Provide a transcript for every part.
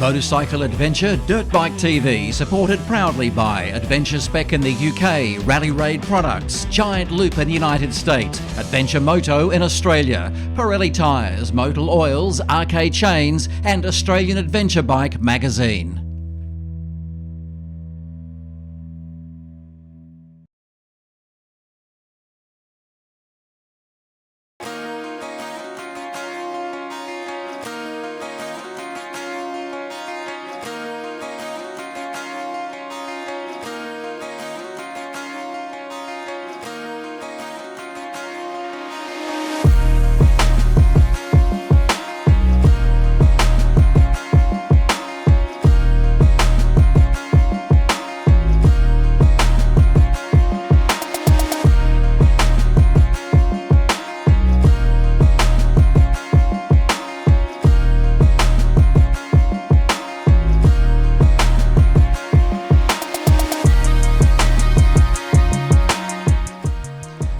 Motorcycle Adventure Dirt Bike TV, supported proudly by Adventure Spec in the UK, Rally Raid Products, Giant Loop in the United States, Adventure Moto in Australia, Pirelli Tyres, Motul Oils, RK Chains and Australian Adventure Bike Magazine.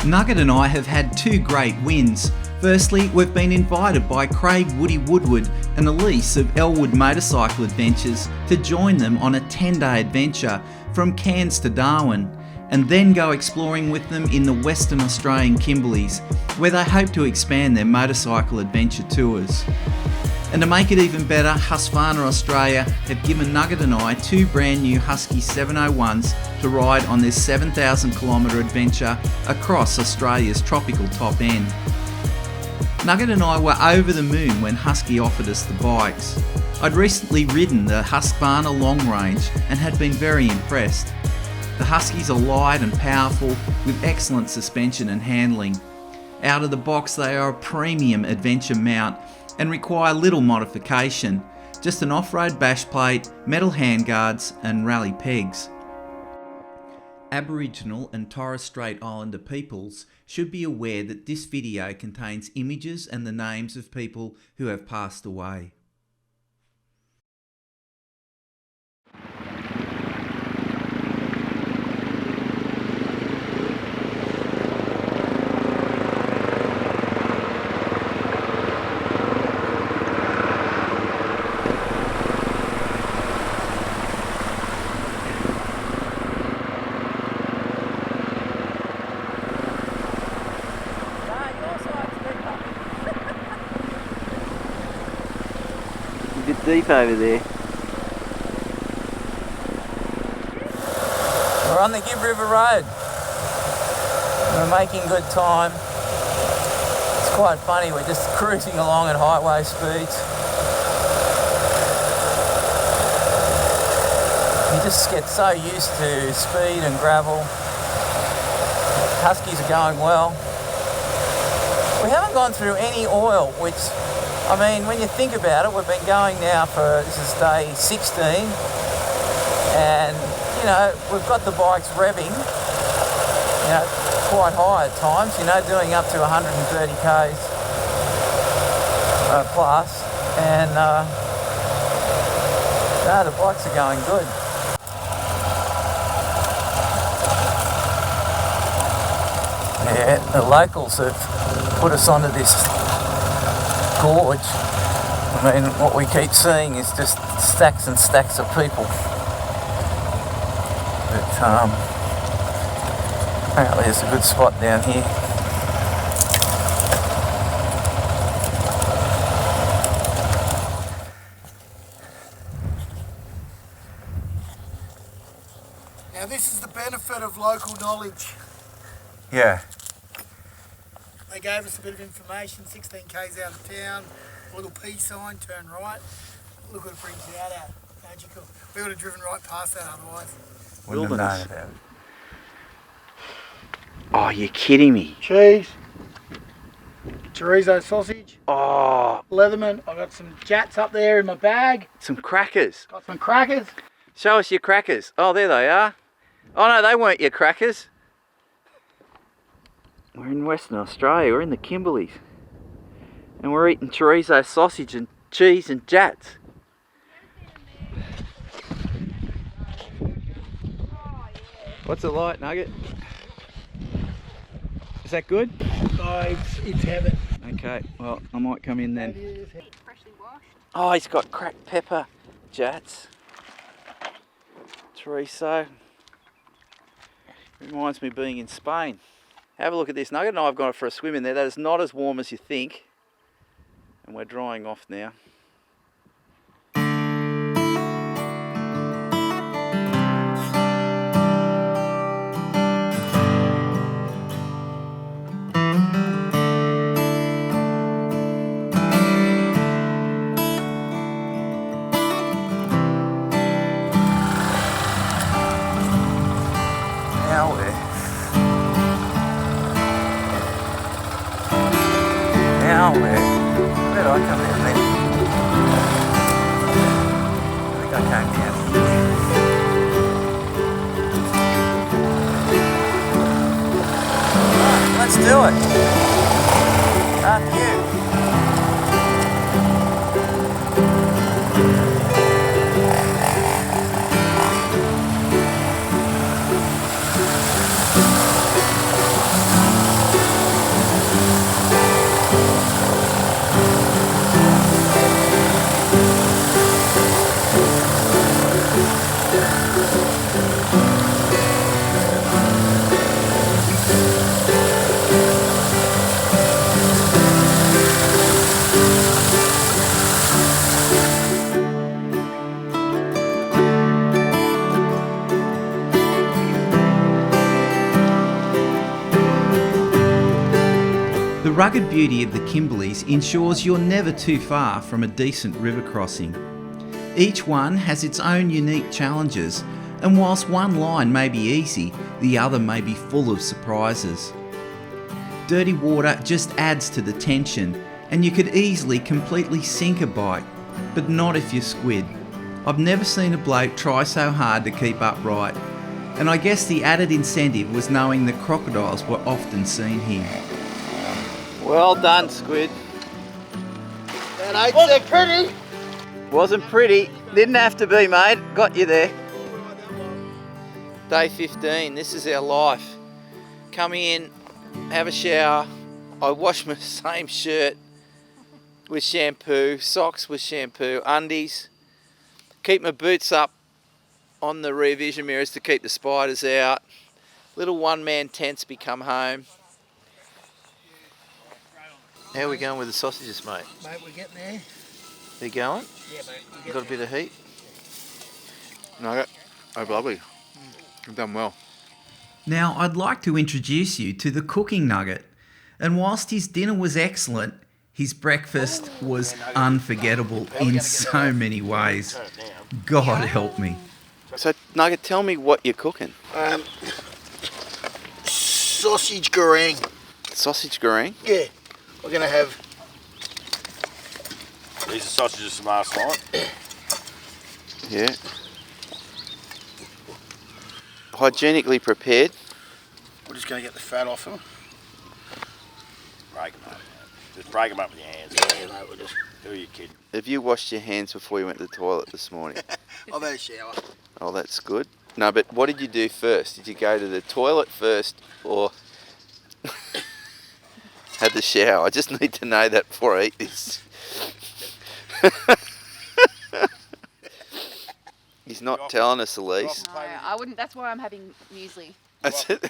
Nugget and I have had two great wins. Firstly, we've been invited by Craig Woody Woodward and Elise of Ellwood Motorcycle Adventures to join them on a 10-day adventure from Cairns to Darwin, and then go exploring with them in the Western Australian Kimberleys, where they hope to expand their motorcycle adventure tours. And to make it even better, Husqvarna Australia have given Nugget and I two brand new Husky 701s to ride on this 7,000 kilometre adventure across Australia's tropical top end. Nugget and I were over the moon when Husky offered us the bikes. I'd recently ridden the Husqvarna long range and had been very impressed. The Huskies are light and powerful with excellent suspension and handling. Out of the box they are a premium adventure mount and require little modification, just an off-road bash plate, metal handguards and rally pegs. Aboriginal and Torres Strait Islander peoples should be aware that this video contains images and the names of people who have passed away. A bit deep over there. We're on the Gibb River Road. We're making good time. It's quite funny, we're just cruising along at highway speeds. You just get so used to speed and gravel. Huskies are going well. We haven't gone through any oil, which, I mean, when you think about it, we've been going now for, this is day 16, and, you know, we've got the bikes revving, you know, quite high at times, you know, doing up to 130 k's plus, and, no, the bikes are going good. Yeah, the locals have put us onto this gorge. I mean, what we keep seeing is just stacks and stacks of people. But apparently there's a good spot down here. Now this is the benefit of local knowledge. Yeah. They gave us a bit of information, 16 k's out of town, a little P sign, turn right. Look what it brings you out at. Magical. We would have driven right past that otherwise. Wouldn't have known about it. Oh, you're kidding me. Cheese, chorizo sausage, Oh, Leatherman. I've got some jats up there in my bag. some crackers. Got some crackers. Show us your crackers. Oh, there they are. Oh no, they weren't your crackers. We're in Western Australia, we're in the Kimberleys. And we're eating chorizo sausage and cheese and jats. What's it like, Nugget? Is that good? Oh, it's heaven. Okay, well, I might come in then. Freshly washed. Oh, he's got cracked pepper Jats. Chorizo. Reminds me of being in Spain. Have a look at this. Nugget and I have gone for a swim in there. That is not as warm as you think. And we're drying off now. Where did I come down then? I think I came down. Right, let's do it. After you. The rugged beauty of the Kimberleys ensures you're never too far from a decent river crossing. Each one has its own unique challenges, and whilst one line may be easy, the other may be full of surprises. Dirty water just adds to the tension, and you could easily completely sink a bike, but not if you're squid. I've never seen a bloke try so hard to keep upright, and I guess the added incentive was knowing the crocodiles were often seen here. Well done, squid. That ain't so pretty. Wasn't pretty. Didn't have to be, mate. Got you there. Day 15. This is our life. Come in, have a shower. I wash my same shirt with shampoo, socks with shampoo, undies. Keep my boots up on the rear vision mirrors to keep the spiders out. Little one-man tents become home. How are we going with the sausages, mate? Mate, we're getting there. They're going? Yeah, mate. You got a bit of heat? Nugget, oh lovely. You've done well. Now, I'd like to introduce you to the cooking nugget. And whilst his dinner was excellent, his breakfast was unforgettable in so many ways. God help me. So, Nugget, tell me what you're cooking. Sausage goreng. Sausage goreng? Yeah. We're going to have... These are sausages from last night. Yeah. Hygienically prepared. We're just going to get the fat off them. Break them up. Just break them up with your hands. Yeah, mate, we'll just... Who are you kidding? Have you washed your hands before you went to the toilet this morning? I've had a shower. Oh, that's good. No, but what did you do first? Did you go to the toilet first or had the shower? I just need to know that before I eat this. He's not telling us, Elise. No, I wouldn't. That's why I'm having muesli. That's it.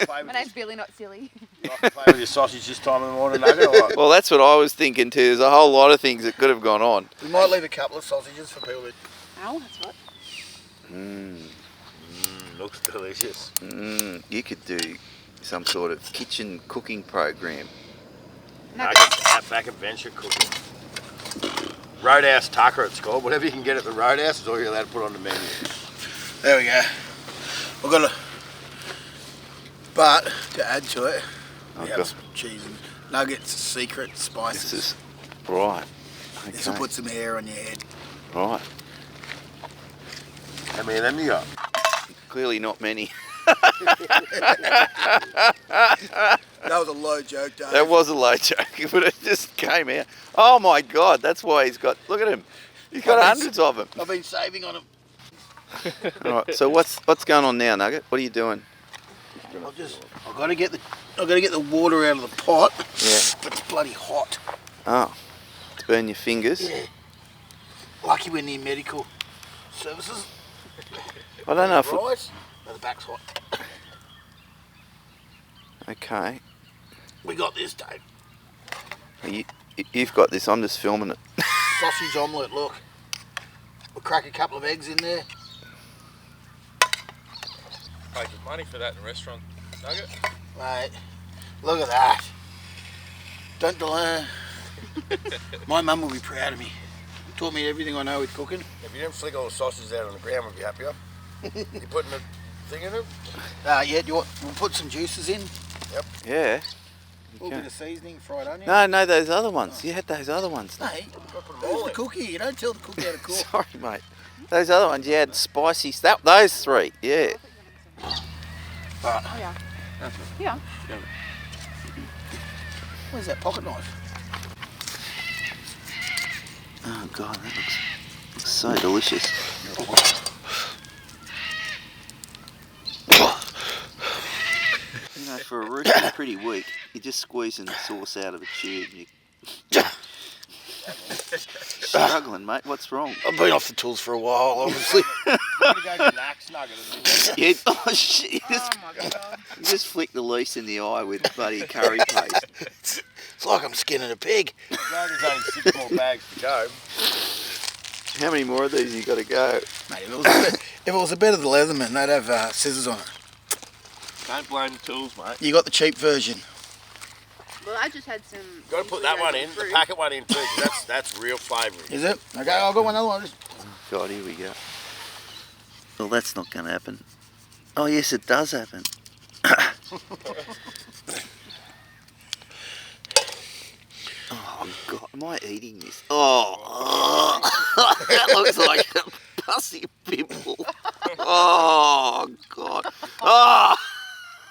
My name's Billy, not silly. You like to play with your sausage this time of the morning, Nugget? Or what? Well, that's what I was thinking too. There's a whole lot of things that could have gone on. We might leave a couple of sausages for people to... Oh, that's right. Looks delicious. You could do some sort of kitchen cooking program. Nugget's Outback adventure cooking. Roadhouse tucker it's called. Whatever you can get at the Roadhouse is all you're allowed to put on the menu. There we go. We've got a... But, to add to it, we have some cheese and nuggets, secret spices. This is... Right. Okay. This will put some hair on your head. Right. How many of them you got? Clearly not many. That was a low joke, Dave. That was a low joke, but it just came out. Oh my God, that's why he's got... Look at him. He's got hundreds of them. I've been saving on them. All right, so what's going on now, Nugget? What are you doing? I've got to get the water out of the pot. Yeah. But it's bloody hot. Oh, to burn your fingers? Yeah. Lucky we're near medical. services. I don't know if... Right. No, the back's hot. Okay. We got this, Dave. You've got this, I'm just filming it. Sausage omelette, look. We'll crack a couple of eggs in there. Pay good money for that in a restaurant, Nugget. Mate, look at that. Don't delay. My mum will be proud of me. Taught me everything I know with cooking. If you didn't flick all the sausages out on the ground, we'd be happier. You putting the thing in it? Yeah, we'll put some juices in. Yep. Yeah. A little bit of seasoning, fried onion. No, those other ones. You had those other ones. Hey, who's the cookie? You don't tell the cook how to cook. Sorry, mate. Those other ones, you had spicy stuff. Those three, yeah. Oh, yeah. Yeah. Where's that pocket knife? Oh, God, that looks so delicious. You know, for a rooster, it's pretty weak. You're just squeezing the sauce out of a tube. Struggling, mate. What's wrong? I've been off the tools for a while, obviously. Yeah, oh shit! You Oh my god. just flick the lease in the eye with bloody curry paste. It's like I'm skinning a pig. There's only 6 more bags to go. How many more of these you got to go? Mate, if it was a bit of the Leatherman, they'd have scissors on it. Don't blame the tools, mate. You got the cheap version. Well, I just had some. Got to put that one in, the packet one in too, because that's real flavoury. Is it? Okay, I'll got one other one. God, here we go. Well, that's not going to happen. Oh, yes, it does happen. Oh, God, am I eating this? Oh, that looks like a pussy pimple. Oh, God. Oh,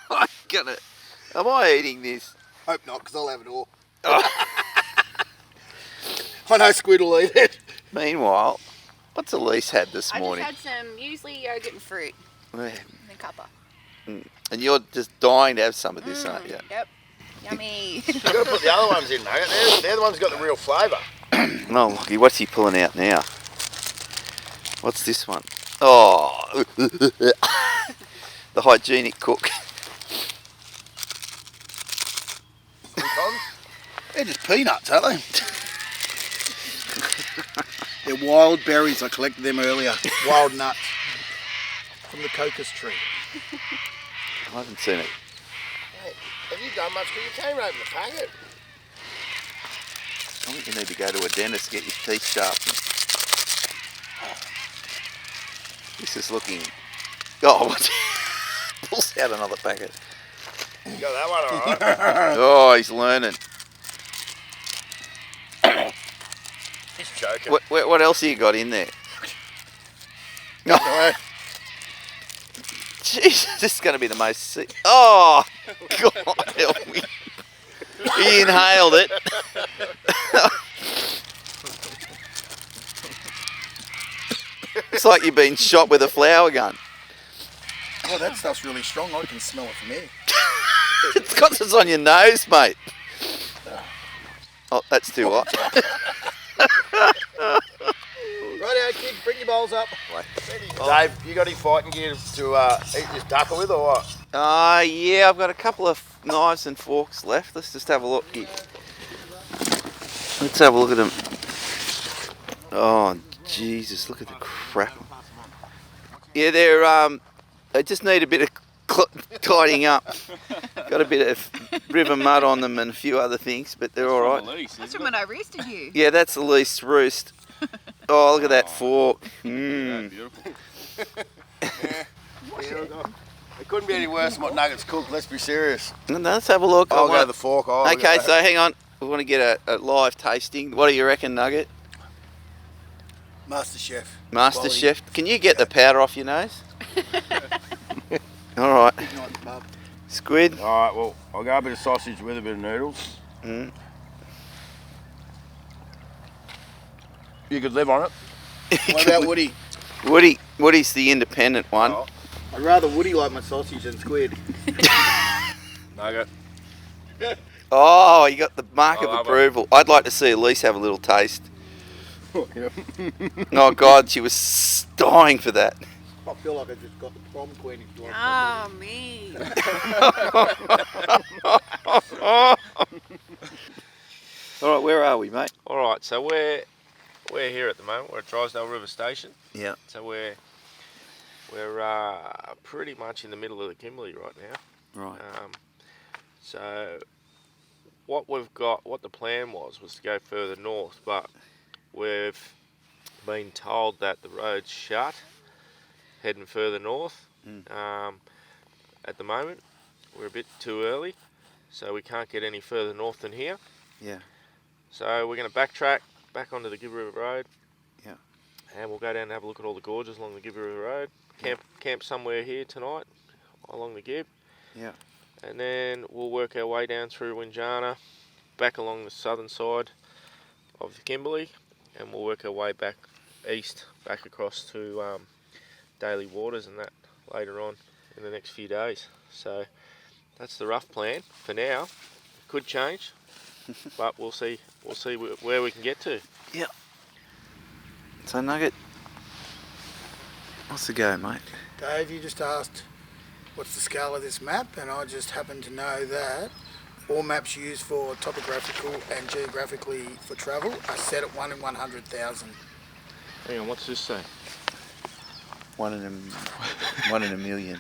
I'm gonna... Am I eating this? Hope not, because I'll have it all. I know Squid will eat it. Meanwhile, what's Elise had this morning? I just had some muesli, yogurt, and fruit. Yeah. And a cuppa. And you're just dying to have some of this, aren't you? Yep. Yummy. You've got to put the other ones in, Nugget. They're the ones that got the real flavour. Oh, Lockie, what's he pulling out now? What's this one? Oh, the hygienic cook. They're just peanuts, aren't they? They're wild berries. I collected them earlier. Wild nuts. From the cocos tree. I haven't seen it. Hey, have you done much? Because you came open the packet. I think you need to go to a dentist to get your teeth sharpened. This is looking... Oh, what? Pulls out another packet. You got that one alright. Oh, he's learning. He's joking. What else have you got in there? No. Jesus, this is going to be the most... Oh, God help me. He inhaled it. It's like you've been shot with a flower gun. Oh, that stuff's really strong. I can smell it from here. It's got this on your nose, mate. Oh, that's too hot. Righto, kids, bring your bowls up. Dave, you got any fighting gear to eat this ducker with or what? Yeah, I've got a couple of knives and forks left. Let's just have a look here. Let's have a look at them. Oh, Jesus, look at the crap. Yeah, they just need a bit of tidying up. Got a bit of river mud on them and a few other things, but they're all right. That's from when I roosted you. Yeah, that's the least roost. Oh, look at that fork. Mm. It couldn't be any worse than what Nuggets cooked, let's be serious. No, let's have a look. I'll go to the fork. Okay, so hang on. We want to get a live tasting. What do you reckon, Nugget? Master Chef. Master Chef. Can you get the powder off your nose? All right. Big night in the pub. Squid. Alright, well, I'll go a bit of sausage with a bit of noodles. Mm. You could live on it. What about Woody? Woody's the independent one. Oh. I'd rather Woody like my sausage than Squid. Nugget. Oh, you got the mark I of love approval. I'd like to see Elise have a little taste. Oh God, she was dying for that. I feel like I just got the prom queen. Oh, me. All right, where are we, mate? All right, so we're here at the moment. We're at Drysdale River Station. Yeah. So we're pretty much in the middle of the Kimberley right now. Right. So what the plan was to go further north, but we've been told that the road's shut, heading further north. At the moment, we're a bit too early, so we can't get any further north than here. Yeah. So we're going to backtrack back onto the Gibb River Road. Yeah. And we'll go down and have a look at all the gorges along the Gibb River Road. Camp somewhere here tonight along the Gibb. Yeah. And then we'll work our way down through Winjana, back along the southern side of the Kimberley, and we'll work our way back east, back across to Daily Waters and that later on in the next few days. So that's the rough plan for now. Could change, but we'll see where we can get to. Yeah. So Nugget, what's the go, mate? Dave, you just asked what's the scale of this map, and I just happen to know that all maps used for topographical and geographically for travel are set at 1 in 100,000. Hang on, what's this say? 1 in a million.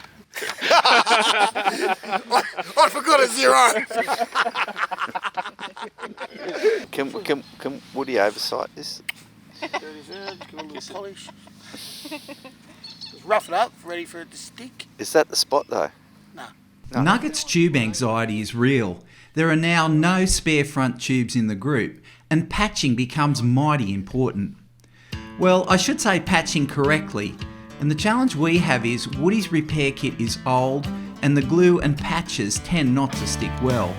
I forgot a zero. Can Woody oversight this? Give it a little polish. Just rough it up, ready for it to stick. Is that the spot though? No. Nugget's tube anxiety is real. There are now no spare front tubes in the group, and patching becomes mighty important. Well, I should say patching correctly, and the challenge we have is Woody's repair kit is old and the glue and patches tend not to stick well.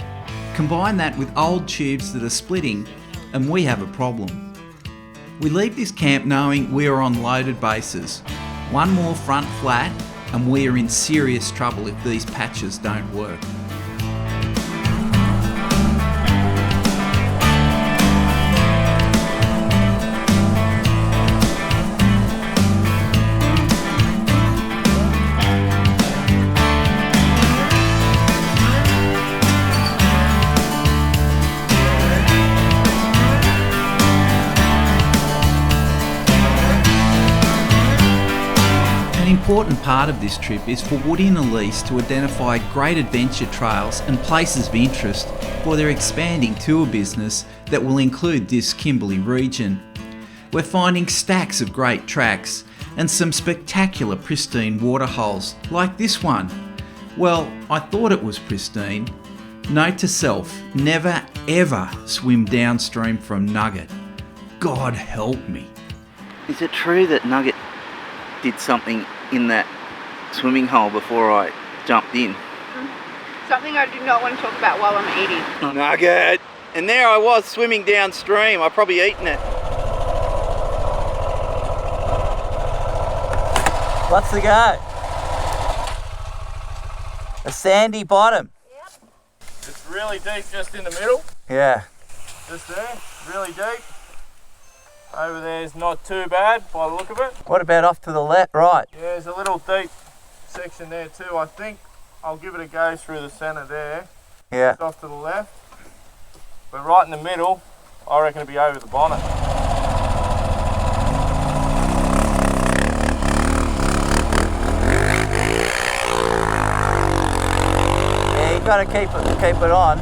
Combine that with old tubes that are splitting and we have a problem. We leave this camp knowing we are on loaded bases. One more front flat and we are in serious trouble if these patches don't work. An important part of this trip is for Woody and Elise to identify great adventure trails and places of interest for their expanding tour business that will include this Kimberley region. We're finding stacks of great tracks and some spectacular pristine waterholes like this one. Well, I thought it was pristine. Note to self, never ever swim downstream from Nugget. God help me. Is it true that Nugget did something in that swimming hole before I jumped in? Something I do not want to talk about while I'm eating. Nugget! And there I was swimming downstream. I've probably eaten it. What's the go? A sandy bottom. It's really deep just in the middle. Yeah. Just there, really deep. Over there's not too bad by the look of it. What about off to the left, right? Yeah, there's a little deep section there too. I think I'll give it a go through the centre there. Yeah. Just off to the left. But right in the middle, I reckon it'll be over the bonnet. Yeah, you got to keep it on.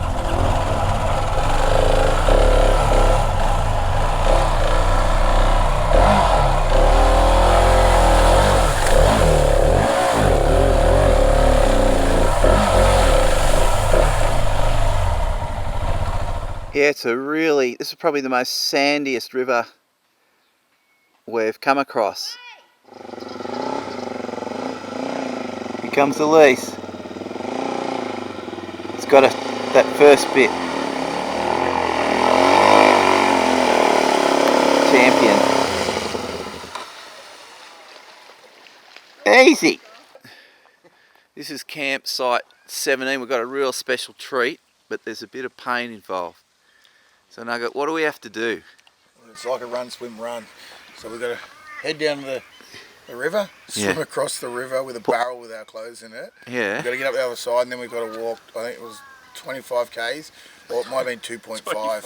Yeah, this is probably the most sandiest river we've come across. Here comes Elise. It's got that first bit. Champion. Easy. This is campsite 17. We've got a real special treat, but there's a bit of pain involved. So Nugget, what do we have to do? It's like a run, swim, run. So we've got to head down to the the river, swim Yeah. across the river with a barrel with our clothes in it. Yeah. We've got to get up the other side, and then we've got to walk, I think it was 25 k's, or it might have been 2.5.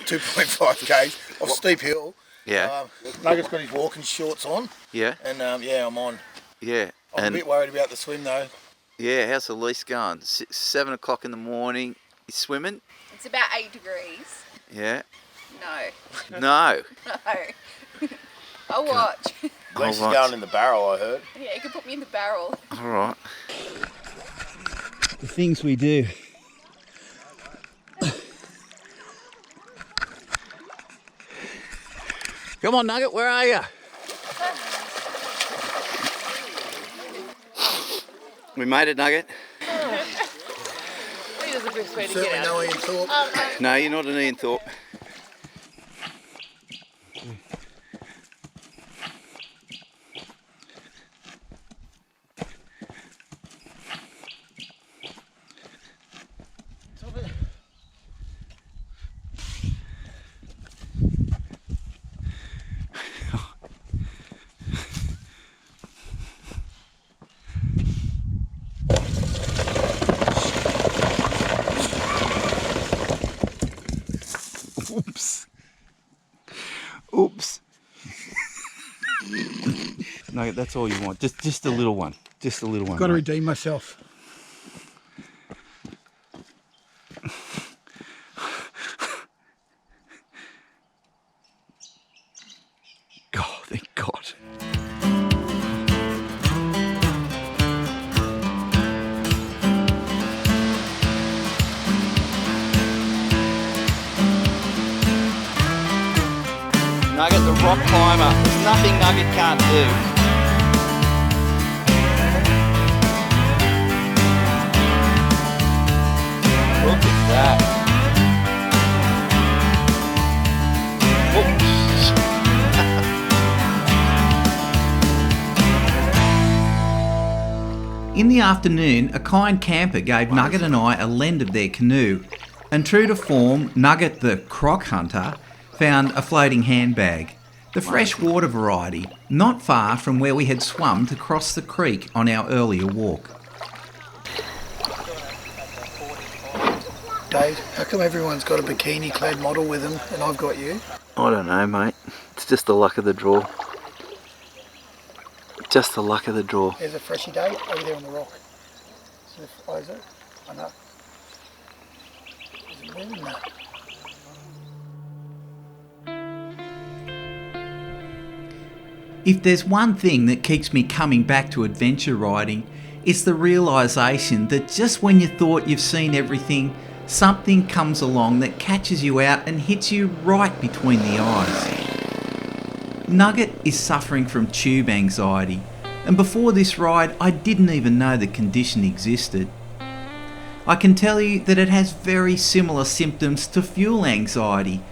2.5 k's of steep hill. Yeah. Nugget's got his walking shorts on, Yeah. and I'm on. Yeah. I'm a bit worried about the swim though. Yeah, how's the lease going? 7 o'clock in the morning. You swimming? It's about 8 degrees. Yeah. No. No. No. I'll watch. Least is watch. going in the barrel, I heard. Yeah, you can put me in the barrel. All right. The things we do. Come on, Nugget, where are you? We made it, Nugget. Here's the best way to Certainly get no out. Ian Thorpe. No, you're not an Ian Thorpe. Oops. Oops. No, that's all you want. Just a little one. Just a little one. Got to mate. redeem myself. Oh, thank God. Nugget, the rock climber. There's nothing Nugget can't do. Look at that. Oops. In the afternoon, a kind camper gave Nugget and I a lend of their canoe, and true to form, Nugget the croc hunter found a floating handbag, the freshwater variety, not far from where we had swum to cross the creek on our earlier walk. Dave, how come everyone's got a bikini-clad model with them and I've got you? I don't know, mate. It's just the luck of the draw. Just the luck of the draw. There's a freshie, Dave, over there on the rock. Oh, is it? I know. Is it moving? No. If there's one thing that keeps me coming back to adventure riding, it's the realisation that just when you thought you've seen everything, something comes along that catches you out and hits you right between the eyes. Nugget is suffering from tube anxiety, and before this ride I didn't even know the condition existed. I can tell you that it has very similar symptoms to fuel anxiety,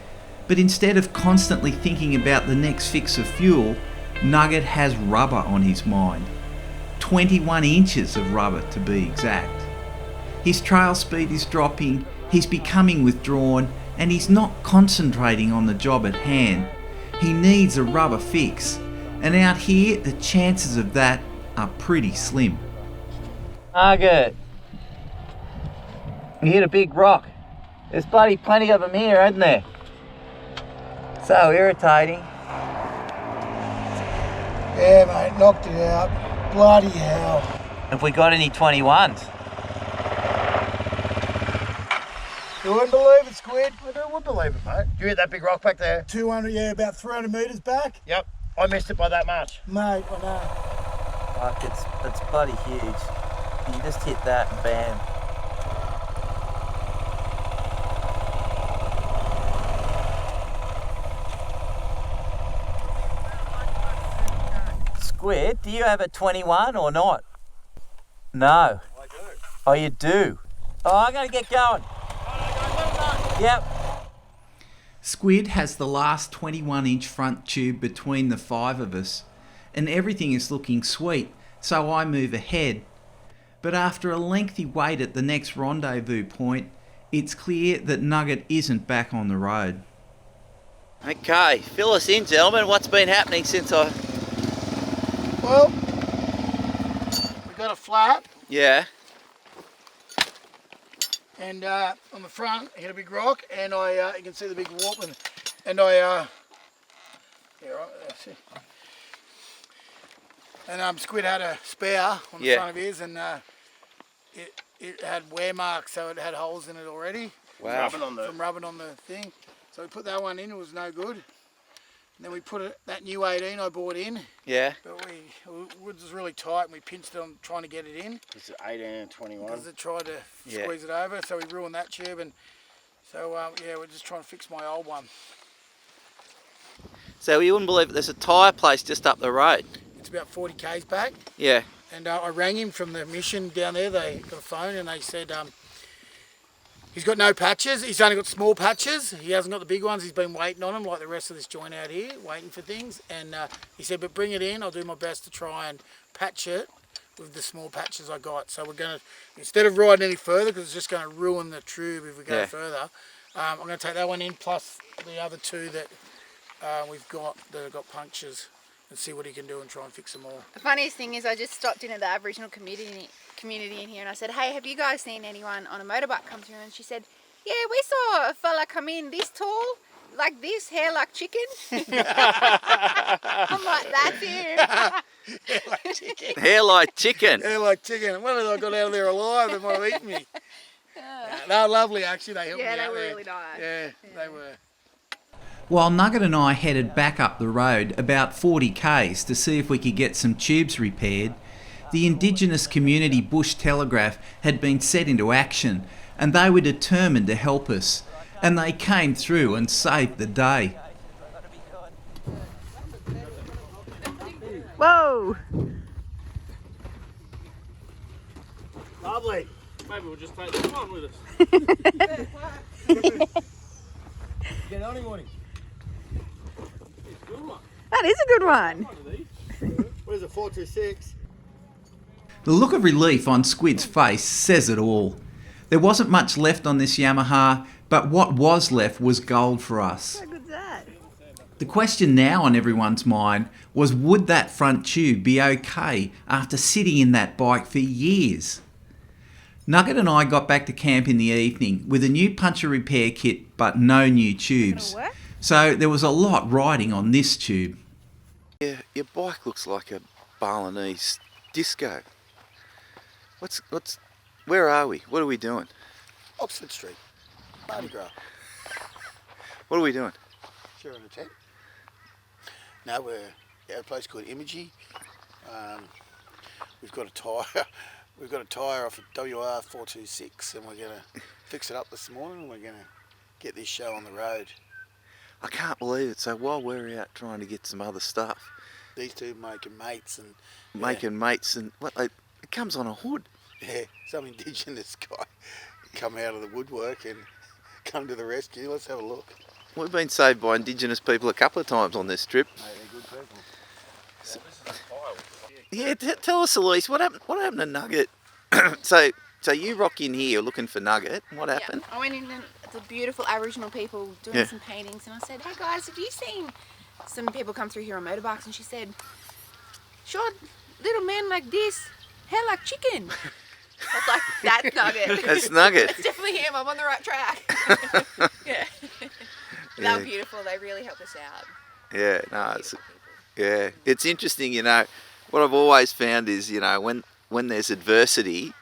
but instead of constantly thinking about the next fix of fuel, Nugget has rubber on his mind. 21 inches of rubber to be exact. His trail speed is dropping, he's becoming withdrawn, and he's not concentrating on the job at hand. He needs a rubber fix, and out here the chances of that are pretty slim. Nugget. You hit a big rock. There's bloody plenty of them here, isn't there? So irritating. Yeah, mate, knocked it out. Bloody hell. Have we got any 21s? You wouldn't believe it, Squid. I would believe it, mate. You hit that big rock back there? 200, yeah, about 300 metres back. Yep. I missed it by that much. Mate, I know. Like it's bloody huge. You just hit that and bam. Squid, do you have a 21 or not? No. I do. Oh, you do? Oh, I gotta get going. Yep. Squid has the last 21-inch front tube between the five of us, and everything is looking sweet, so I move ahead. But after a lengthy wait at the next rendezvous point, it's clear that Nugget isn't back on the road. Okay, fill us in, gentlemen. What's been happening since I Well, we got a flap, Yeah. and on the front hit a big rock, and I you can see the big warp, and I yeah, right, that's it. And Squid had a spare on the front of his, and it had wear marks, so it had holes in it already. Wow. From rubbing on the thing. So we put that one in, it was no good. And then we put that new 18 I bought in. Yeah. But wood was really tight, and we pinched it on trying to get it in. It's 18 and 21. Because it tried to squeeze it over, so we ruined that tube. And so yeah, we're just trying to fix my old one. So you wouldn't believe it, there's a tyre place just up the road. It's about 40 k's back. Yeah. And I rang him from the mission down there. They got a phone, and they said he's got no patches. He's only got small patches. He hasn't got the big ones. He's been waiting on them like the rest of this joint out here, waiting for things. And he said, but bring it in. I'll do my best to try and patch it with the small patches I got. So we're going to, instead of riding any further, because it's just going to ruin the tube if we go further, I'm going to take that one in plus the other two that we've got that have got punctures, and see what he can do and try and fix them all. The funniest thing is I just stopped in at the Aboriginal community in here, and I said, hey, have you guys seen anyone on a motorbike come through? And she said, yeah, we saw a fella come in this tall, like this, hair like chicken. I'm like, that's him. Hair like chicken. Hair like chicken. Hair like chicken. One of them got out of there alive, they might have eaten me. They were lovely, actually. They helped me out. Yeah, they were there. really nice. Yeah, they were. While Nugget and I headed back up the road about 40 k's to see if we could get some tubes repaired, the indigenous community bush telegraph had been set into action, and they were determined to help us, and they came through and saved the day. Whoa! Lovely. Maybe we'll just take this one with us. Get on him, Woody. That is a good one. What is it, 426? The look of relief on Squid's face says it all. There wasn't much left on this Yamaha, but what was left was gold for us. How good's that? The question now on everyone's mind was, would that front tube be okay after sitting in that bike for years? Nugget and I got back to camp in the evening with a new puncture repair kit but no new tubes. So there was a lot riding on this tube. Yeah, your bike looks like a Balinese disco. Where are we? What are we doing? Oxford Street, Mardi Gras. What are we doing? Sharing a tent. No, we're at a place called Imagy. We've got a tyre. We've got a tyre off a WR426, and we're going to fix it up this morning, and we're going to get this show on the road. I can't believe it. So while we're out trying to get some other stuff, These two making mates and mates, and it comes on a hood. yeah, some indigenous guy come out of the woodwork and come to the rescue. Let's have a look. We've been saved by indigenous people a couple of times on this trip. Mate, they're good people. Yeah, tell us, Elise, what happened to Nugget? so you rock in here looking for Nugget. What happened? I went in and the beautiful Aboriginal people doing some paintings, and I said, hey guys, have you seen some people come through here on motorbikes? And she said, short little man like this, hair like chicken. I was like, that's Nugget. That's Nugget. That's definitely him. I'm on the right track. Yeah. They were beautiful. They really helped us out. Yeah, no, it's interesting, what I've always found is, when there's adversity,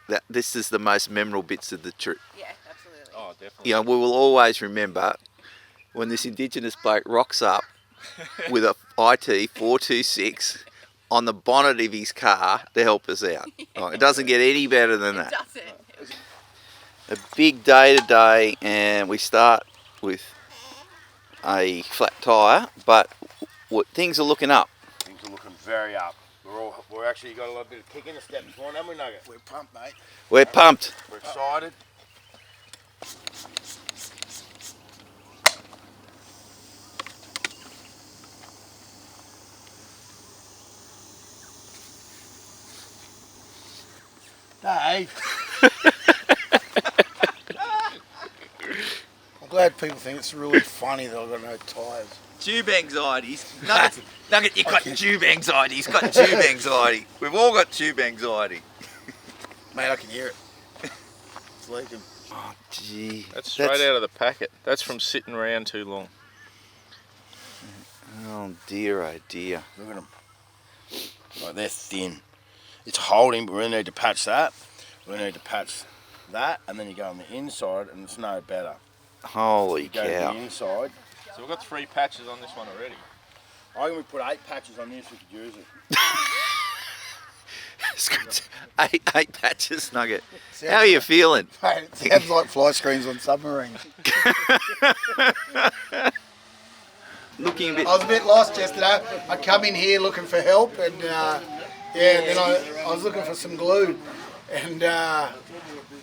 that this is the most memorable bits of the trip. Yeah, absolutely. Oh, definitely. We will always remember when this indigenous bloke rocks up with a IT 426 on the bonnet of his car to help us out. Oh, it doesn't get any better than that. It doesn't. A big day today, and we start with a flat tyre, but things are looking up. Things are looking very up. We're actually got a little bit of kick in the step this morning, haven't we, Nugget? We're pumped, mate. We're pumped. We're excited. Dave. I'm glad people think it's really funny that I've got no tyres. tube anxiety. Nugget, you've got tube anxiety. He's got tube anxiety. We've all got tube anxiety. Mate, I can hear it. It's leaking. Oh, gee. That's straight out of the packet. That's from sitting around too long. Oh dear, oh dear. Look at them. Like they're thin. It's holding, but we need to patch that. We need to patch that, and then you go on the inside, and it's no better. Holy You go to cow. the inside. So we've got 3 patches on this one already. I think we put 8 patches on this, we could use it. It's good. Eight patches, Nugget. How are you feeling? Mate, it sounds like fly screens on submarines. Looking a bit... I was a bit lost yesterday. I come in here looking for help, and then I was looking for some glue, and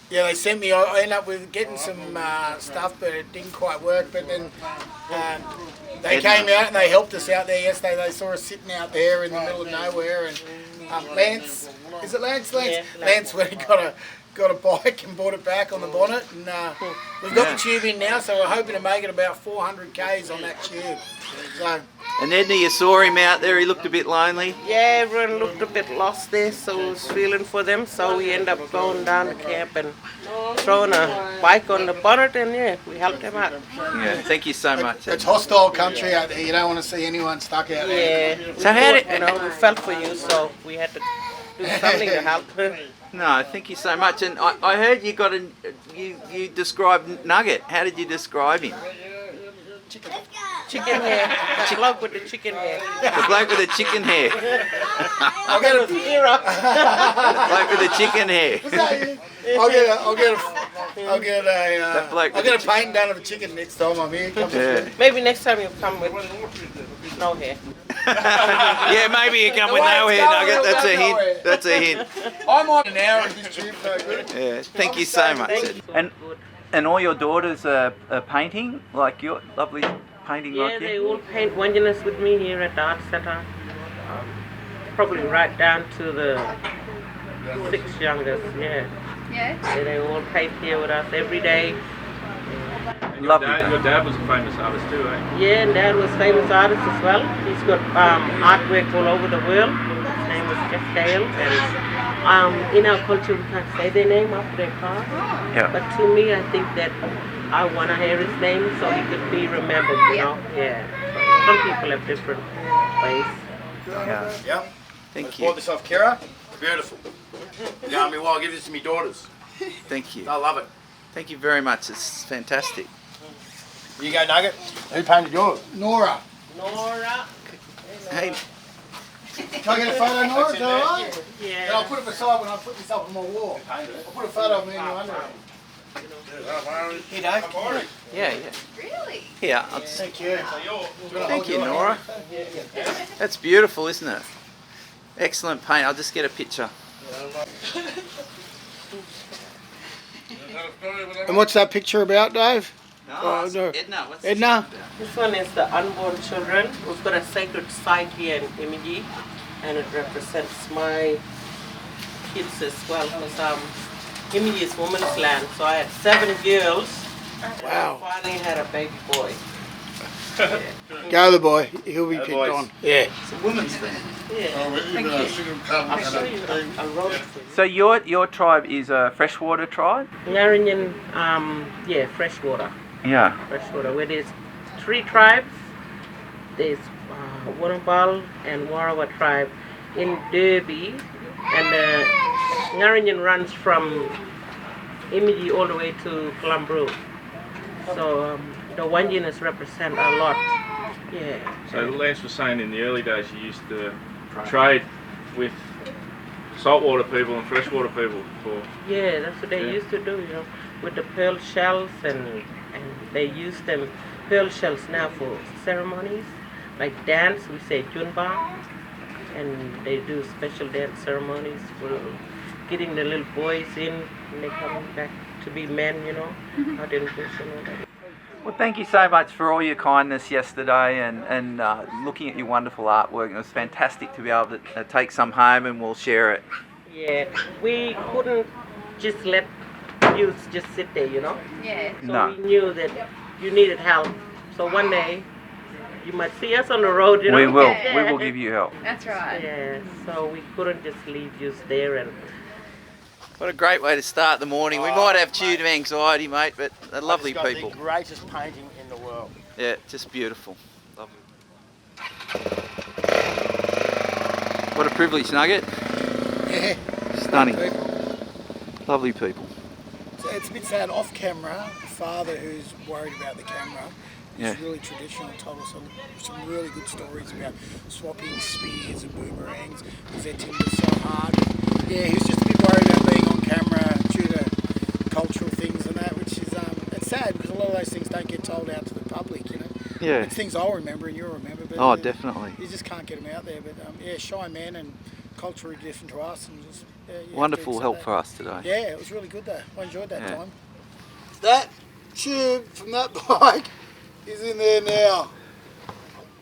they sent me. I ended up with getting some stuff, but it didn't quite work. But then they came out and they helped us out there yesterday. They saw us sitting out there in the middle of nowhere, and Lance, is it Lance? Yeah, Lance went and got a bike and brought it back on the bonnet, and we've got the tube in now, so we're hoping to make it about 400 k's on that tube. So. And Edna, you saw him out there, he looked a bit lonely. Yeah, everyone looked a bit lost there, so I was feeling for them. So we ended up going down to camp and throwing a bike on the bonnet, and we helped them out. Yeah, thank you so much. It's hostile country out there. You don't want to see anyone stuck out there. Yeah. So how did... we felt for you, so we had to do something to help. No, thank you so much. And I heard you got you described Nugget. How did you describe him? Chicken hair. The bloke with the chicken hair. The bloke with the chicken hair. I'll get a The bloke with the chicken hair. I'll get a paint done of the chicken next time I'm here. Yeah. Maybe next time you come with no hair. Yeah, maybe you come with no hair, Nugget. That's a hint. That's a hint. I'm on an hour in this tube, no good. Yeah, thank you so much. And all your daughters are painting, like your lovely painting Yeah, like they you? all paint indigenous with me here at the art center. Probably right down to the 6 youngest, Yeah? Yeah, they all paint here with us every day. Lovely. Your dad was a famous artist too, eh? Yeah, and Dad was a famous artist as well. He's got artwork all over the world. His name was Edna Dale, and in our culture we can't say their name after their car. Yeah. But to me, I think that I want to hear his name so he could be remembered, you know? Yeah. So some people have different ways. Yeah. Yep. Thank Let's you. bought this off Kira. Beautiful. You know me well, I'll give this to my daughters. Thank you. I love it. Thank you very much. It's fantastic. Here you go, Nugget. Who painted yours? Nora. Nora. Hey, Can I get a photo, Nora? Is that all right? Yeah. And I'll put it beside when I put this up on my wall. I'll put a photo of me and you under it. Here, Dave. yeah. Really? Here, Thank you. thank you, Nora. That's beautiful, isn't it? Excellent paint. I'll just get a picture. And what's that picture about, Dave? No, no. Edna, what's Edna? This one is the unborn children. We've got a sacred site here in Imiji, and it represents my kids as well. Because Imiji is woman's land, so I had 7 girls. Wow. Finally had a baby boy. Go the boy. He'll be picked boys. on. Yeah. It's a woman's thing. Yeah. Thank you. I'll show you. I wrote it for you. So your tribe is a freshwater tribe? Ngarinyan, freshwater. Yeah. Freshwater. Where there's 3 tribes. There's Warrnambool and Warrawa tribe in Derby, and the Ngarinyan runs from Imiji all the way to Kalambru. So the Wanjinas represent a lot. Yeah. So Lance was saying in the early days you used to trade with saltwater people and freshwater people for... Yeah, that's what they used to do, you know, with the pearl shells, and they use them pearl shells now for ceremonies, like dance. We say Junba, and they do special dance ceremonies for getting the little boys in, and they come back to be men, you know, out in the bush and all that. Well, thank you so much for all your kindness yesterday and looking at your wonderful artwork. It was fantastic to be able to take some home and we'll share it. Yeah, we couldn't just let you just sit there, you know. Yeah. So No. we knew that you needed help. So one day you might see us on the road, you know. We will. Yeah. We will give you help. That's right. Yeah, so we couldn't just leave you there and... What a great way to start the morning. We might have tube anxiety, mate, but they're lovely I just got people. The greatest painting in the world. Yeah, just beautiful. Lovely. What a privilege, Nugget. Yeah. Stunning. People. Lovely people. So it's a bit sad off camera. The father who's worried about the camera is really traditional, told us some really good stories about swapping spears and boomerangs because their timber's so hard. Yeah, he was just a bit worried about being on camera due to cultural things and that, which is it's sad because a lot of those things don't get told out to the public, you know. Yeah. It's things I'll remember and you'll remember, but Oh, definitely. you just can't get them out there. But yeah, shy men and culturally different to us, and just Wonderful help for us today. Yeah, it was really good though. I enjoyed that Yeah. time. That tube from that bike is in there now.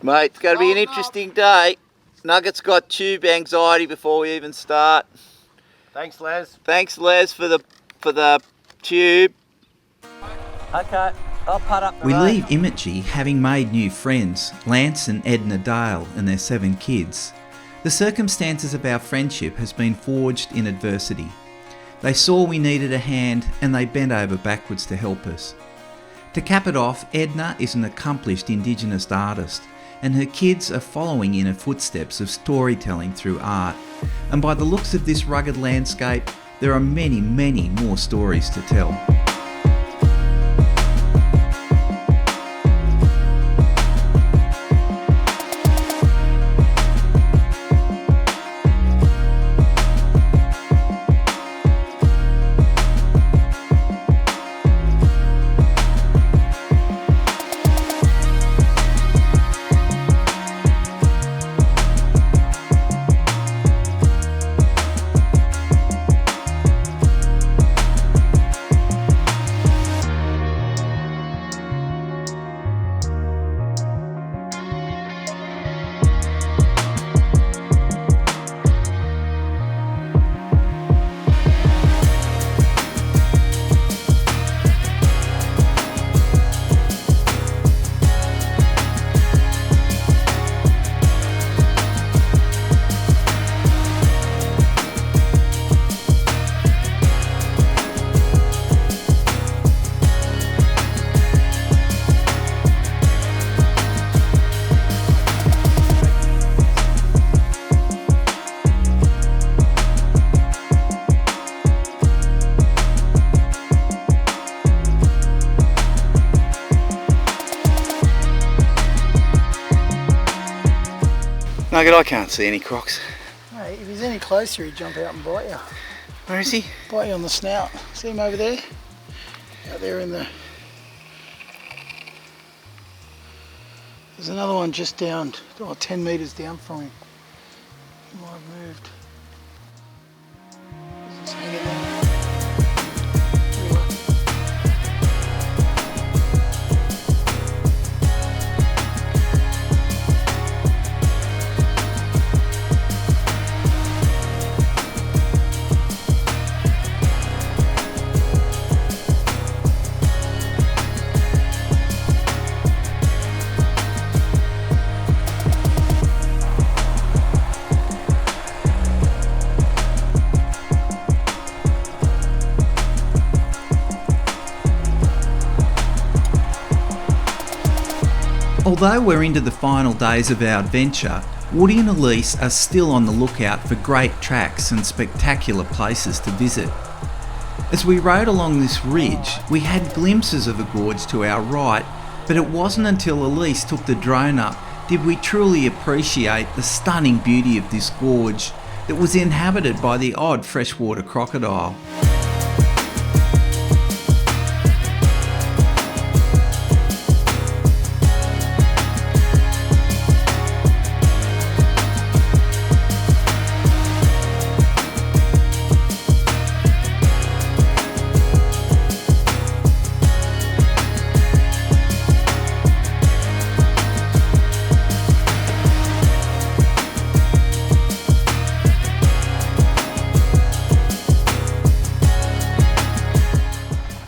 Mate, it's going to be an interesting day. Nugget's got tube anxiety before we even start. Thanks, Les. Thanks, Les, for the tube. Okay, I'll put up the We road. leave Imagee having made new friends, Lance and Edna Dale and their 7 kids. The circumstances of our friendship has been forged in adversity. They saw we needed a hand and they bent over backwards to help us. To cap it off, Edna is an accomplished indigenous artist and her kids are following in her footsteps of storytelling through art. And by the looks of this rugged landscape, there are many, many more stories to tell. Nugget, I can't see any crocs. Hey, if he's any closer, he'd jump out and bite you. Where is he? Bite you on the snout. See him over there? Out there in the... There's another one just down, 10 metres down from him. He might have moved. He's just hanging there. Although we're into the final days of our adventure, Woody and Elise are still on the lookout for great tracks and spectacular places to visit. As we rode along this ridge, we had glimpses of a gorge to our right, but it wasn't until Elise took the drone up did we truly appreciate the stunning beauty of this gorge that was inhabited by the odd freshwater crocodile.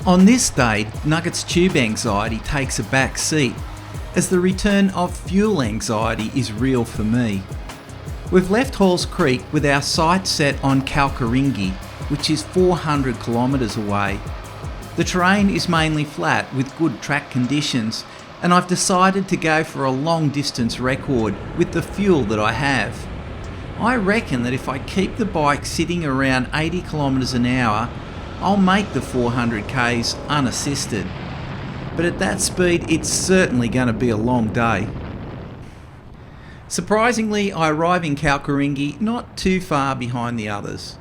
On this day, Nugget's tube anxiety takes a back seat. as the return of fuel anxiety is real for me. We've left Halls Creek with our sights set on Kalkaringi, which is 400 kilometres away. The terrain is mainly flat with good track conditions, and I've decided to go for a long distance record with the fuel that I have. I reckon that if I keep the bike sitting around 80 kilometres an hour, I'll make the 400 k's unassisted. But at that speed, it's certainly going to be a long day. Surprisingly, I arrive in Kalkaringi not too far behind the others.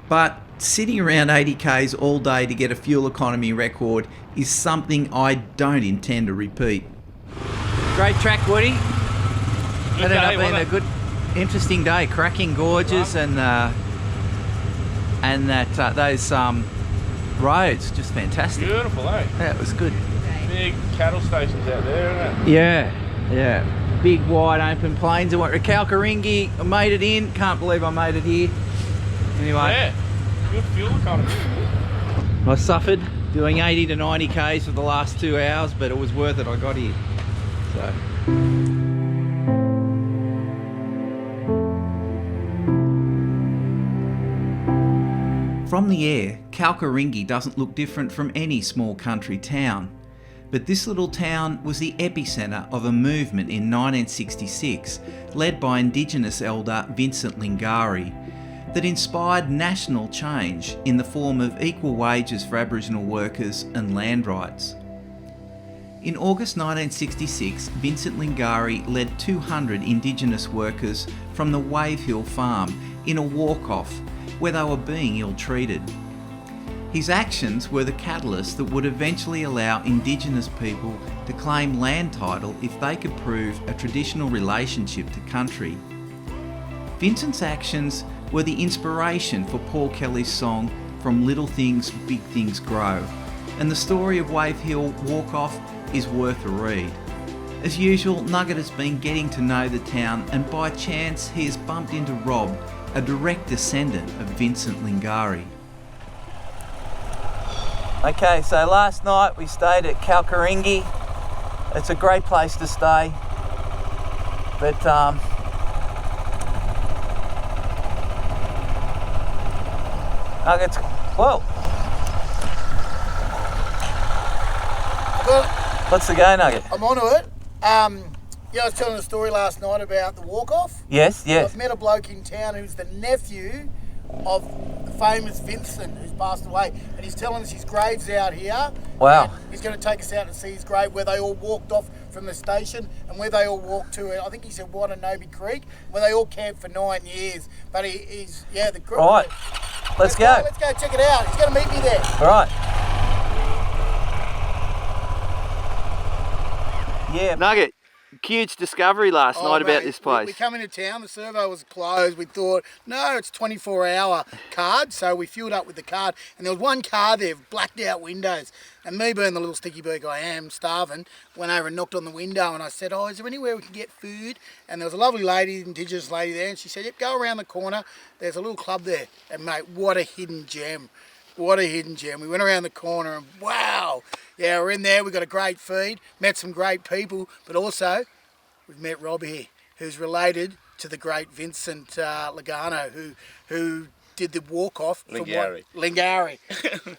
But sitting around 80 k's all day to get a fuel economy record is something I don't intend to repeat. Great track, Woody. Ended up being a good, interesting day. Cracking gorges and those roads, just fantastic. Beautiful, eh? Yeah, it was good. Big cattle stations out there, isn't it? Yeah. Big wide open plains. I went to Kalkaringi. I made it in. Can't believe I made it here. Anyway. Yeah. Good fuel economy. I suffered doing 80 to 90 k's for the last 2 hours, but it was worth it. I got here. So. From the air, Kalkaringi doesn't look different from any small country town. But this little town was the epicentre of a movement in 1966, led by indigenous elder Vincent Lingiari, that inspired national change in the form of equal wages for Aboriginal workers and land rights. In August 1966, Vincent Lingari led 200 Indigenous workers from the Wave Hill farm in a walk-off where they were being ill-treated. His actions were the catalyst that would eventually allow Indigenous people to claim land title if they could prove a traditional relationship to country. Vincent's actions were the inspiration for Paul Kelly's song From Little Things, Big Things Grow, and the story of Wave Hill walk-off is worth a read. As usual, Nugget has been getting to know the town, and by chance he has bumped into Rob, a direct descendant of Vincent Lingari. Okay, so last night we stayed at Kalkaringi. It's a great place to stay, but Nuggets, whoa. What's the go, Nugget? I'm onto it. I was telling a story last night about the walk-off. Yes. I've met a bloke in town who's the nephew of the famous Vincent who's passed away, and he's telling us his grave's out here. Wow. He's going to take us out and see his grave where they all walked off from the station and where they all walked to, I think he said Wananobi Creek, where they all camped for 9 years. But he's the group. Right. Let's go. Let's go check it out. He's going to meet me there. All right. Yeah. Nugget, huge discovery last night about mate, this place. We come into town, the servo was closed. We thought, no, it's 24-hour card, so we filled up with the card. And there was one car there, blacked out windows. And me being the little sticky beak I am, starving, went over and knocked on the window and I said, is there anywhere we can get food? And there was a lovely lady, Indigenous lady there, and she said, yep, go around the corner. There's a little club there. And mate, what a hidden gem. What a hidden gem. We went around the corner and wow. Yeah, we're in there. We got a great feed, met some great people, but also we've met Rob here, who's related to the great Vincent Lagano, who did the walk-off. Lingari. Lingari.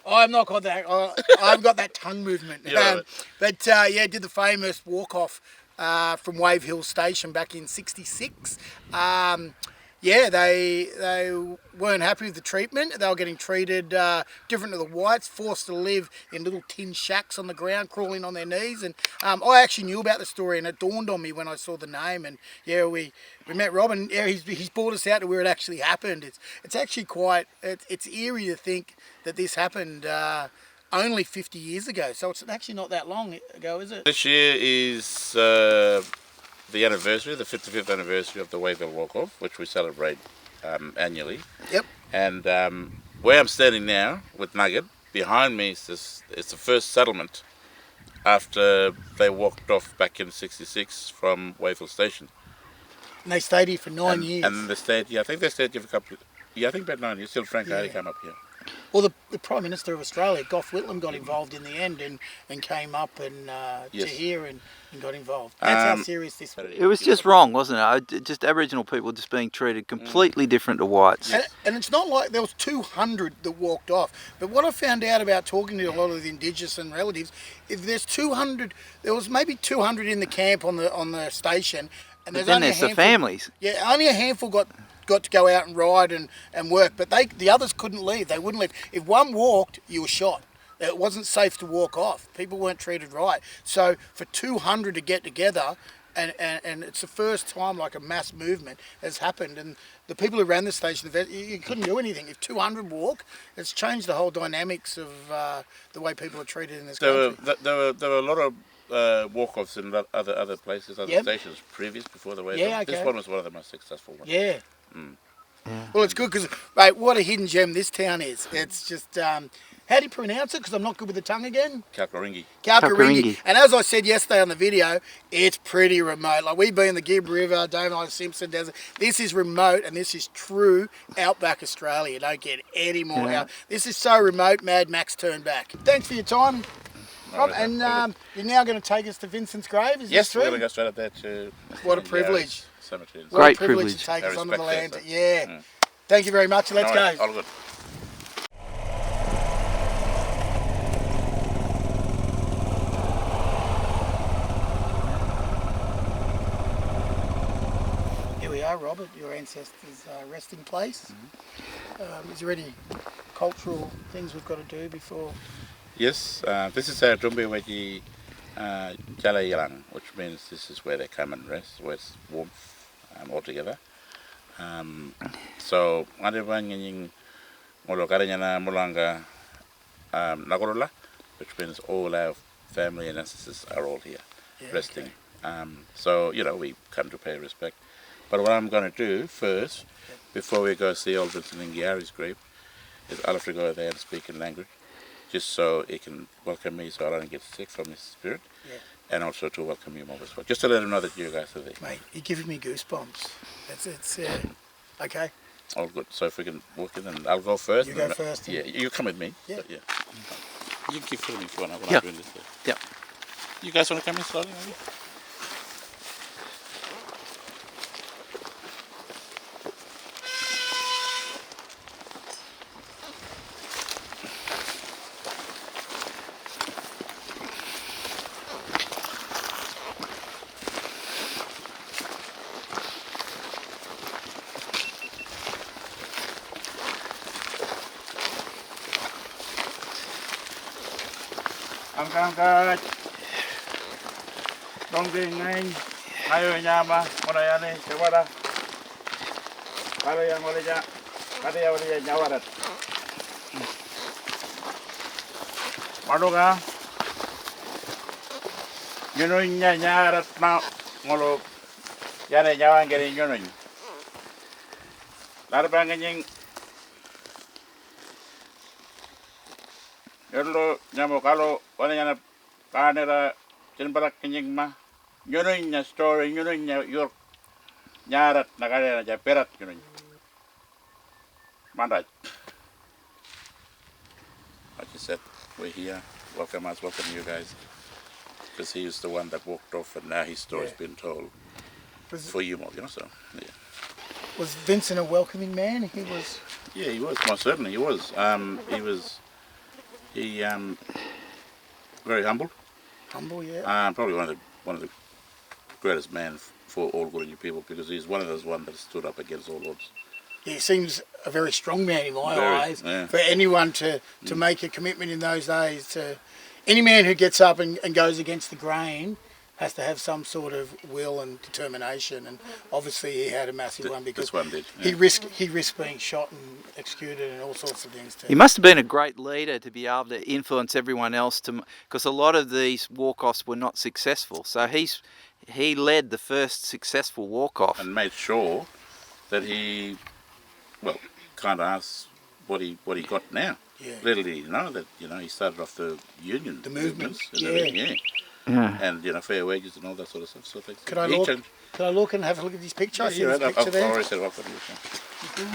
I've not got that. I've got that tongue movement. Did the famous walk-off from Wave Hill Station back in '66. They weren't happy with the treatment. They were getting treated different to the whites, forced to live in little tin shacks on the ground, crawling on their knees. And I actually knew about the story, and it dawned on me when I saw the name. And we met Rob, and he's brought us out to where it actually happened. It's actually quite it's eerie to think that this happened only 50 years ago. So it's actually not that long ago, is it? This year is the anniversary, the 55th anniversary of the Wave Hill Walk-Off, which we celebrate annually. Yep. And where I'm standing now with Nugget, behind me is the first settlement after they walked off back in '66 from Wave Hill Station. And they stayed here for 9 years. And they stayed, I think they stayed here for a couple of, I think about 9 years, till Frank Hardy came up here. Well, the Prime Minister of Australia, Gough Whitlam, got involved in the end and came up and to here and got involved. That's how serious this was. It was just wrong, wasn't it? Just Aboriginal people just being treated completely different to whites. And it's not like there was 200 that walked off. But what I found out about talking to a lot of the Indigenous and relatives, if there's 200, there was maybe 200 in the camp on the station. And But then there's the families. Yeah, only a handful got to go out and ride and work, but the others couldn't leave. They wouldn't leave. If one walked, you were shot. It wasn't safe to walk off. People weren't treated right. So for 200 to get together, and it's the first time like a mass movement has happened, and the people who ran the station, you couldn't do anything. If 200 walk, it's changed the whole dynamics of the way people are treated in this country. There were a lot of walk-offs in other places, stations before the way. This one was one of the most successful ones. Yeah. Well, it's good because, mate, what a hidden gem this town is. It's just, how do you pronounce it? Because I'm not good with the tongue again. Kalkaringi. Kalkaringi. And as I said yesterday on the video, it's pretty remote. Like, we've been in the Gibb River, Dave and Simpson Desert. This is remote, and this is true Outback Australia. You don't get any more out. This is so remote, Mad Max turned back. Thanks for your time. Rob, and you're now going to take us to Vincent's grave, is yes, this true? We're going to go straight up there to... What a privilege. Cemetery. What a privilege to take us onto the land. Yeah. Thank you very much. Let's go. All good. Here we are, Robert, your ancestors' resting place. Is there any cultural things we've got to do before? Yes, this is a Dumbiwaji Jalayalang, which means this is where they come and rest, where it's warmth altogether. So, which means all our family and ancestors are all here resting. Okay. So, we come to pay respect. But what I'm going to do first, before we go see old Vincent Lingiari's grave, is I'll have to go there and speak in language, just so he can welcome me so I don't get sick from his spirit. Yeah. And also to welcome you more as well. Just to let him know that you guys are there. Mate, you're giving me goosebumps. It's okay. All good. So if we can walk in, and I'll go first. You go first. Yeah, you come with me. Yeah. So, yeah. You can keep filming if you want. I'm doing this. Yep. You guys want to come in slowly, maybe? Angkat, dongeng neng, ayo nyama, mana ya nih, coba dah. Kalau yang boleh ya, ada yang boleh nyawarat. Maduga, nyununya nyarat na, ngolo, ya nih nyawan gini nyunun. Lalu bangkenying. Yolo nyamo kalau wana yana kanera jenbarak kenying mah nyununya story nyununya york nyarat nakare na perat nyununya mandaj. Like you said, we're here. Welcome you guys, because he is the one that walked off, and now his story's been told for you more. So yeah. Was Vincent a welcoming man? He was. Yeah, he was. Most certainly, he was. He very humble. Humble, yeah. Probably one of the greatest men for all Kalkaringi people, because he's one of those ones that stood up against all odds. Yeah, he seems a very strong man in my eyes. Yeah. For anyone to make a commitment in those days, any man who gets up and goes against the grain has to have some sort of will and determination, and obviously he had a massive one, because this one did, he risked being shot and executed and all sorts of things too. He must have been a great leader to be able to influence everyone else, because a lot of these walk-offs were not successful. So he led the first successful walk-off and made sure that he, kind of asked what he got now. Yeah. Little did he know that he started off the union, the movements. Yeah. And fair wages and all that sort of stuff. So could I look and have a look at this picture? Yeah, I see this picture there. I'll already set it up for you.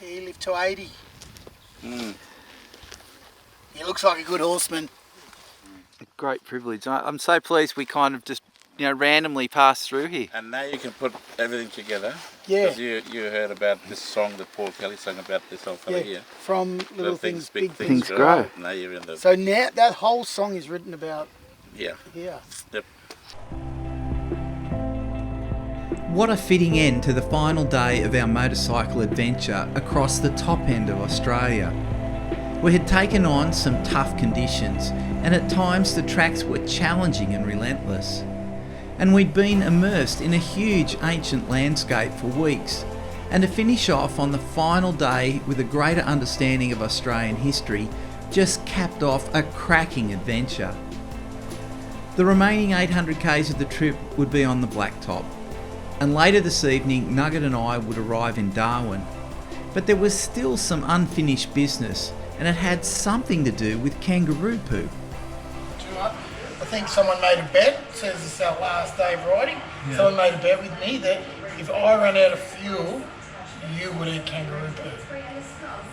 He lived to 80. Mm. He looks like a good horseman. Great privilege. I'm so pleased we kind of just, randomly passed through here. And now you can put everything together. Yeah. Because you heard about this song that Paul Kelly sang about this old fella here. From Little Things, Big Things Grow. Now you're in the... So now that whole song is written about here. Yep. What a fitting end to the final day of our motorcycle adventure across the top end of Australia. We had taken on some tough conditions, and at times the tracks were challenging and relentless. And we'd been immersed in a huge ancient landscape for weeks, and to finish off on the final day with a greater understanding of Australian history just capped off a cracking adventure. The remaining 800 k's of the trip would be on the blacktop, and later this evening Nugget and I would arrive in Darwin. But there was still some unfinished business, and it had something to do with kangaroo poo. I think someone made a bet, says it's our last day of riding, someone made a bet with me that if I run out of fuel, you would eat kangaroo poo.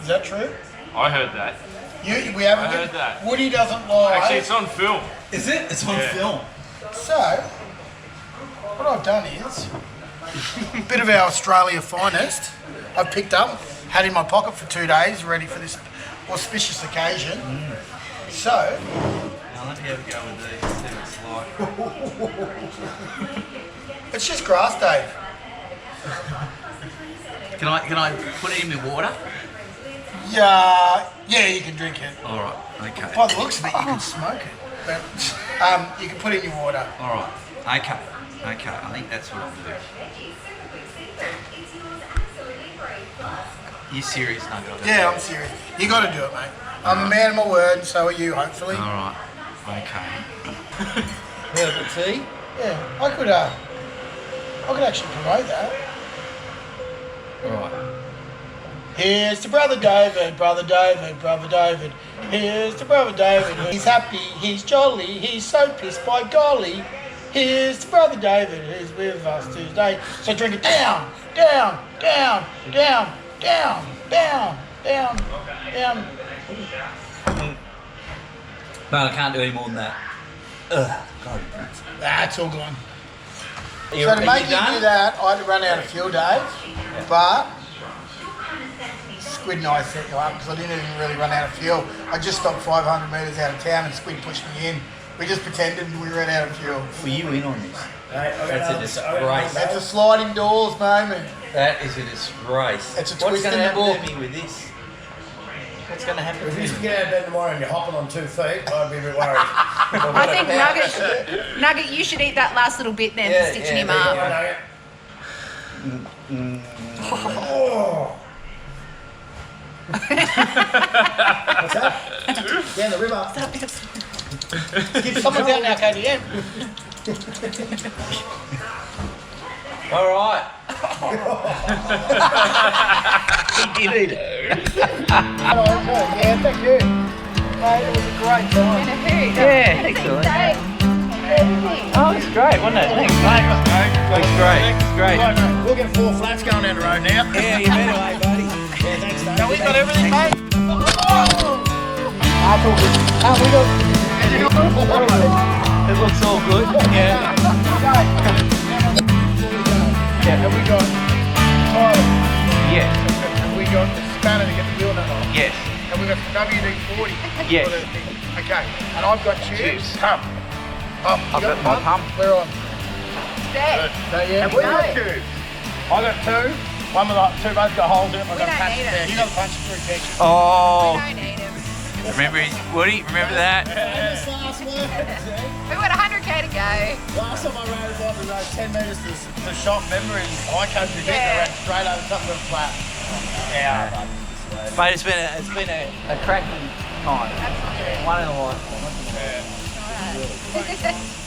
Is that true? I heard that. We haven't. I heard that. Woody doesn't lie. Actually, it's on film. Is it? It's on film. So, what I've done is, a bit of our Australia finest, I've picked up, had in my pocket for 2 days, ready for this auspicious occasion. So, Now let me have a go with these, see what it's like. it's just grass, Dave. Can I put it in my water? Yeah, you can drink it. Alright, okay. By the looks of it, you can smoke it. But you can put it in your water. Alright, okay, I think that's what I'll do. You serious, Nugget? Yeah, I'm serious. You got to do it, mate. I'm a man of my word, and so are you, hopefully. Alright, okay. Yeah, the tea? Yeah, I could actually promote that. Alright. Here's to Brother David, Brother David, Brother David. Here's to Brother David. He's happy, he's jolly, he's so pissed by golly. Here's to Brother David, who's with us today. So drink it down, down, down, down, down, down, down, down. No, I can't do any more than that. Ugh, God. That's all gone. So to make you do that, I had to run out of fuel, Dave. But Squid and I set you up because I didn't even really run out of fuel. I just stopped 500 metres out of town and Squid pushed me in. We just pretended we ran out of fuel. Were you in on this? That's a disgrace. That's a sliding doors moment. That is a disgrace. It's a What's twist going in to the book. happen to me with this? What's going to happen If to you me? get out of bed tomorrow and you're hopping on 2 feet, I'd be a bit worried. I think Nugget, you should eat that last little bit then for stitching him up. Oh. What's that? Down the river. Someone's out now, KDM. All right. He did eat it. Yeah, thank you. Mate, it was a great time. Yeah, excellent. Oh, it's great, wasn't it? Thanks, mate. Looks great. It's great. We'll get 4 flats going down the road now. Yeah, you better, mate, buddy. Yeah, thanks, Dave. Now we got everything, mate. It looks all good. Yeah. Yeah, and we got tires. Yes. And we got the spanner to get the wheel nut off. Yes. And we got some WD-40. Yes. for the thing. Okay. And I've got tubes. Pump. I've got my pump. We're on. There. Yeah. And we got tubes. I got 2. One with like 2 both got holes in it. I got don't need punch it. You got the punch through protection. Oh, We don't need him. remember, Woody? Remember that? We've got 100k to go. Last time I rode it was like 10 metres to the shop, remember, in high country bit, and I ran straight over top of the flat. Yeah. Mate, it's been a cracking time. Absolutely. One in a lifetime. All right.